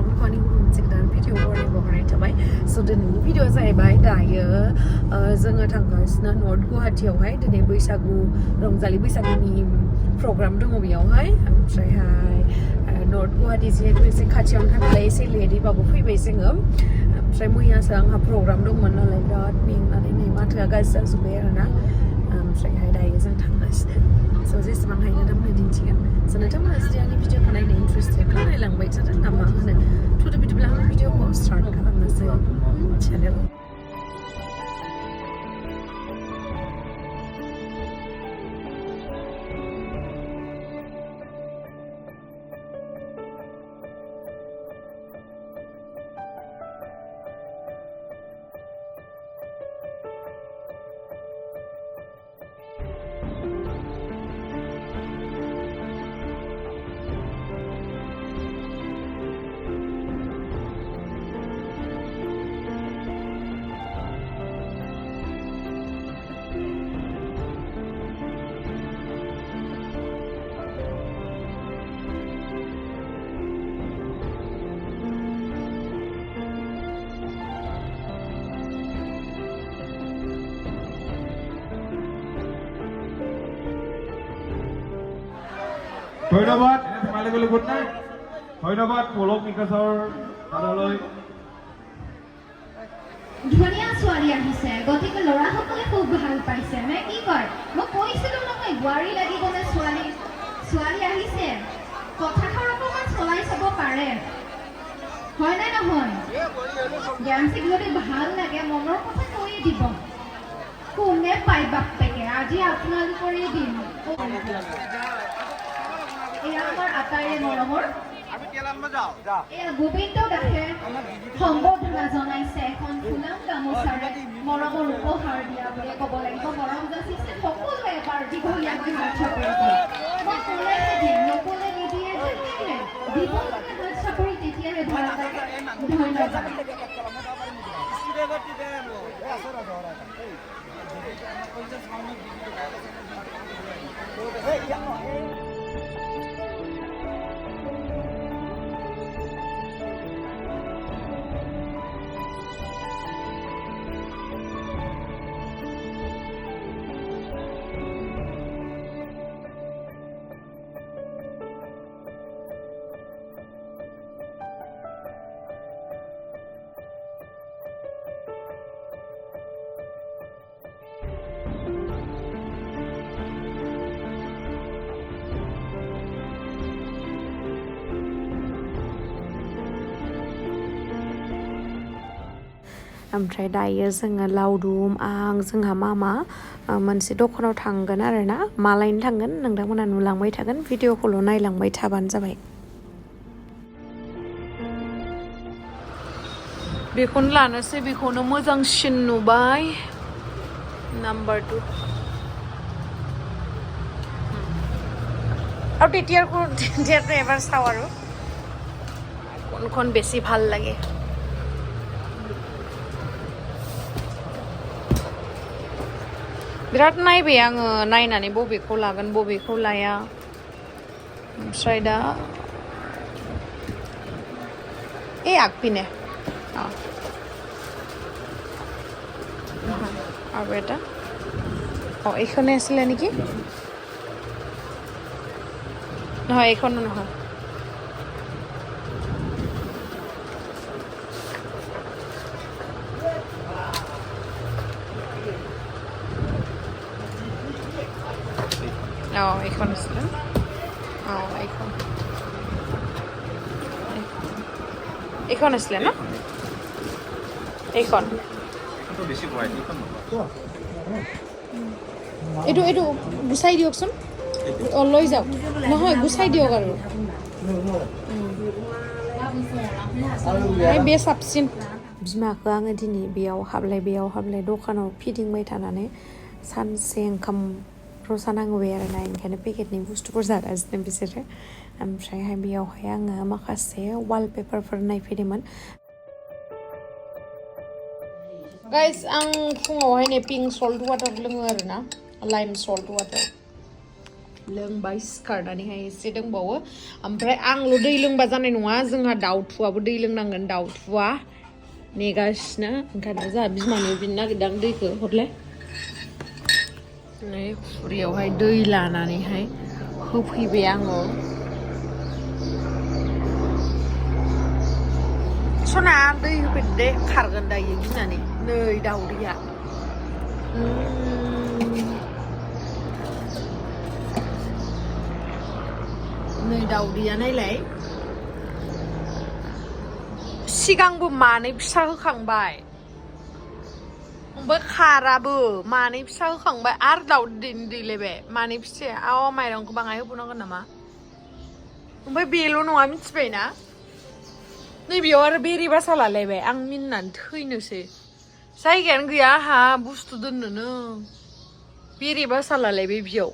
बिथांमोनखौ आंनि गुबुन मोनसे गोदान भिडिअ बरायबावहरनाय थाबाय स' दिनैनि भिडिअ जाहैबाय दायो जोङो थांगासिनो नर्थ गुवाहाटियावहाय दिनै बैसागु रंजालि बैसागुनि प्रग्राम दङ बेयावहाय ओमफ्रायहाय नर्थ गुवाहाटि जिहेतु एसे खाथियावनो थानायलाय एसे लेटैबाबो फैबाय जोङो ओमफ्राय मैयासो आंहा प्रग्राम दंमोन नालाय बिराद मेंनानै नै माथोआ गाज्रि जाजोब्बाय आरोना ओमफ्रायहाय दायो जों थांगासिनो स' जेसेबां हायो नोंथांमोननो दिन्थिगोन स' नोंथांमोना जुदि आंनि भिडिअखौ नायनो इन्ट्रेस्टेडब्ला नायलांबाय थादों ना मा होनो थुदो बिदिब्ला आंनि भिडिअखौ स्टार्ट खालामनोसै चेनेलाव ধন্যবাদ ধেমালি গ'লে গুড নাইট ধন্যবাদ পলক নিকাছৰ দাদালৈ ধুনীয়া ছোৱালী আহিছে গতিকে ল'ৰাসকলে খুব ভাল পাইছে নে কি কয় মই কৈছিলোঁ নহয় বোৱাৰী লাগিব নে ছোৱালী আহিছে কথাষাৰ অকণমান চলাই চাব পাৰে হয় নে নহয় জ্ঞানচিক যদি ভাল লাগে মনৰ কথা কৈয়ে দিব কোনে পাই বাপেকে আজি আপোনালোকৰে দিন এয়া আমাৰ আটাইৰে মৰমৰ এয়া গোবিন্দ দাসে সম্বৰ্ধনা জনাইছে এখন ফুলাম গামোচাৰে মৰমৰ উপহাৰ দিয়া বুলি ক'ব লাগিব মৰম যাচিছে সকলোৱে এবাৰ দীঘলীয়াকৈ হাত চাপৰি দিয়ে মই ক'লেহে দিম নক'লে নিদিয়ে যে কেলে দিব লাগে হাত চাপৰি তেতিয়াহে ভাল লাগে ধন্যবাদ ओमफ्राय दायो जोङो लावदुम आं जोंहा मामा मोनसे दखानाव थांगोन आरो ना मा लायनो थांगोन नोंथांमोना नुलांबाय थागोन भिडिअखौल' नायलांबाय थाबानो जाबाय बेखौनो लानोसै बेखौनो मोजांसिन नुबाय नाम्बार 2 আৰু তেতিয়াৰটো এবাৰ চাওঁ আৰু কোনখন বেছি ভাল লাগে बिराद नायबाय आङो नायनानै बबेखौ लागोन बबेखौ लाया ओमफ्राय दा আগপিনে আৰু এটা এইখনে আছিলে নেকি নহয় এইখনো নহয় এইখন আছিলে এইখন আছিলে ন এইখন এইটো গুচাই দিয়কচোন লৈ যাওক নহয় গুচাই দিয়ক আৰু बे साबसिन बिमाखौ आङो दिनै बेयाव हाबलाय दखानाव फिदिंबाय थानानै सानसे ओंखाम रसा नांबाय आरो ना ओंखायनो पेकेटनि बुस्थुफोर जागासिनो बिसोरो ओमफ्रायहाय बेयावहाय आङो माखासे वालपेपारफोर नायफैदोंमोन गाइस आं फुङावहाय ने पिंक सल्ट वाटार लोङो आरो ना लाइम सल्ट वाटार लोंबाय सिखारनानैहाय एसे दंबावो ओमफ्राय आंल' दै लोंबा जानाय नङा जोंहा दाउथुआबो दै लोंनांगोन दाउथुआ नेगासिनो ओंखायनो जोंहा बिमानियाव बिनो नागिरदां दैखौ हरलाय नै खुरैयावहाय दै लानानैहाय होफैबाय आङो सना दै होफैदो दे खारगोन दायो गिनानै नै दाउदैया नै दाउदैया नायलाय सिगांबो मानै फिसा होखांबाय ओमफ्राय खाराबो मानै फिसा होखांबाय आरो दाउदैनि दैलायबाय मानै फिसाया माइरंखौ बाङाय होबावनांगोन नामा ओमफ्राय बेल' नङा मिथिबायना नैबेयाव आरो बेरे बासा लालायबाय आं मिनिनानै थैनोसै जायगायानो गैया आंहा बुस्थु दोननोनो बेरे बासा लालायबाय बेयाव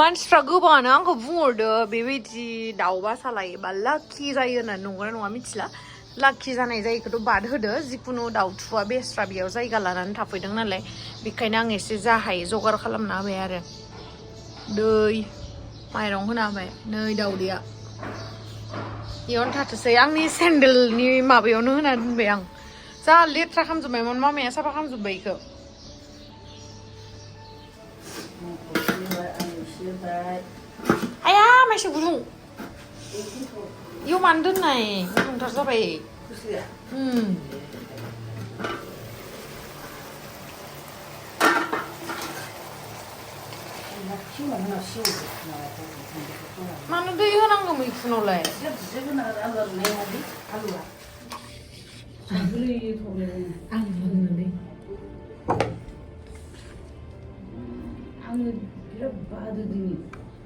मानसिफ्रा गोबाङानो आंखौ बुंहरदो बेबायदि दाउ बासा लायोबा लाखि जायो होननानै नंगौना नङा मिथिला लाखि जानाय जायैखौथ' बाद होदो जिखुनु दाउथुआ बेस्रा बेयाव जायगा लानानै थाफैदों नालाय बेखायनो आं एसे जा हायो जगार खालामना होबाय आरो दै माइरं होना होबाय नै दाउदैया बेयावनो थाथोसै आंनि सेन्देलनि माबायावनो होना दोनबाय आं जा लेथ्रा खालामजोब्बायमोन मामाया साफा खालामजोब्बाय बेखौ आया मायसे गुदुं इयाव मानो दोननाय गुदुंथार जाबाय मानो दै होनांगौ मैखुनावलाय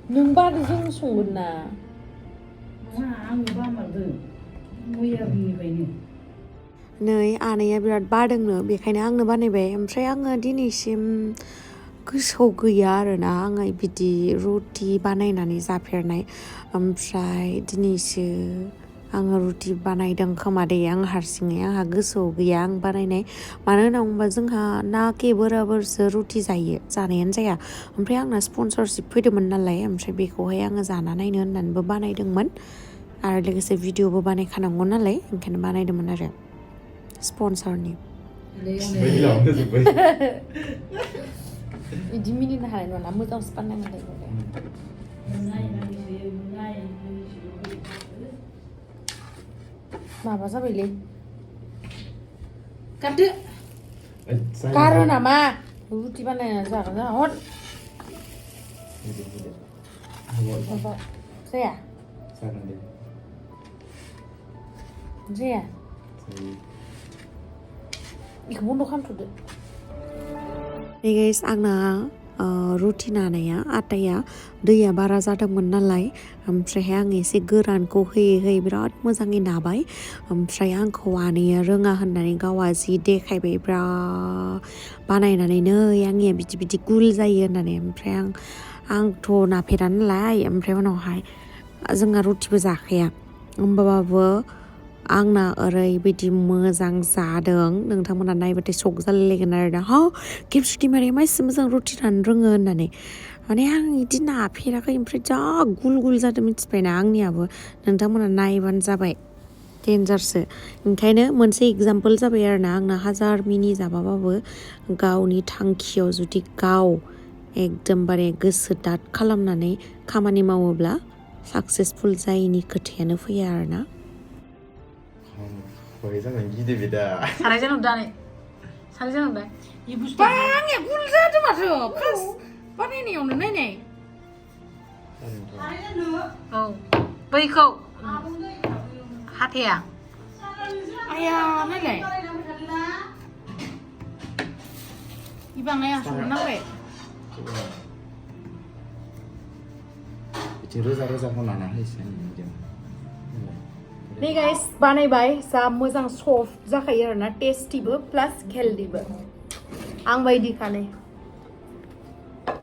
नों बादो जों संगोन ना नै आनैया बिराद बादोंनो बेखायनो आंनो बानायबाय ओमफ्राय आङो दिनैसिम गोसोआव गैया आरोना आङो बिदि रुटि बानायनानै जाफेरनाय ओमफ्राय दिनैसो आङो रुटि बानायदों खोमा दे आं हारसिङै आंहा गोसोआव गैया आं बानायनाय मानो होनना बुङोबा जोंहा ना के बराबरसो रुटि जायो जानायानो जाया ओमफ्राय आंना स्पन्सरशिप फैदोंमोन नालाय ओमफ्राय बेखौहाय आङो जाना नायनो होननानैबो बानायदोंमोन आरो लोगोसे भिडिअबो बानायखानांगौ नालाय ओंखायनो बानायदोंमोन आरो स्पन्सरनि बिदि मिनिनो हानाय नङा मोजांसो बानायनांगोन माबा जाबायलै गारदो गारो नामा रुटि बानायना जागोन ना हर जाया जाया बेखौ बन्द' खालामथ'दो नै गाइस आंना रुटि नानाया आटाया दैया बारा जादोंमोन नालाय ओमफ्रायहाय आं एसे गोरानखौ होयै होयै बिराद मोजाङै नाबाय ओमफ्राय आंखौ आनैया रोङा होननानै गावहा जि देखायबाय बिराद बानायनानै नै आंनिया बिदि बिदि गुल जायो होननानै ओमफ्राय आंथ' नाफेरा नालाय ओमफ्राय उनावहाय जोंहा रुटिबो जाखाया होमबाबो आंना ओरैबायदि मोजां जादों नोंथांमोना नायबाथाय सक जालायलायगोन आरोना खेबसेथि मारै मानसि मोजां रुटि नानो रोङो होननानै माने आं बिदि नाफेराखै ओमफ्राय जा गुल गुल जादों मिथिबायना आंनियाबो नोंथांमोना नायबानो जाबाय डेन्जारसो ओंखायनो मोनसे एगजाम्पोल जाबाय आरोना आंना हाजार मिनि जाबाबाबो गावनि थांखियाव जुदि गाव एकदमबारे गोसो दाद खालामनानै खामानि मावोब्ला साक्सेसफुल जायैनि खोथायानो फैया आरोना साराय जानोदाय 이 बुस्थु 빵에 꿀 사지 마세요. 빠니니오는 네네. बैखौ हाथाया आया नायलाय 이방아야 संनांबाय बिदि रोजा रोजा होनानै होइसे नै गाइस बानायबाय जा मोजां सफ्ट जाखायो आरोना टेस्टिबो प्लास हेल्दिबो आं बायदिखानै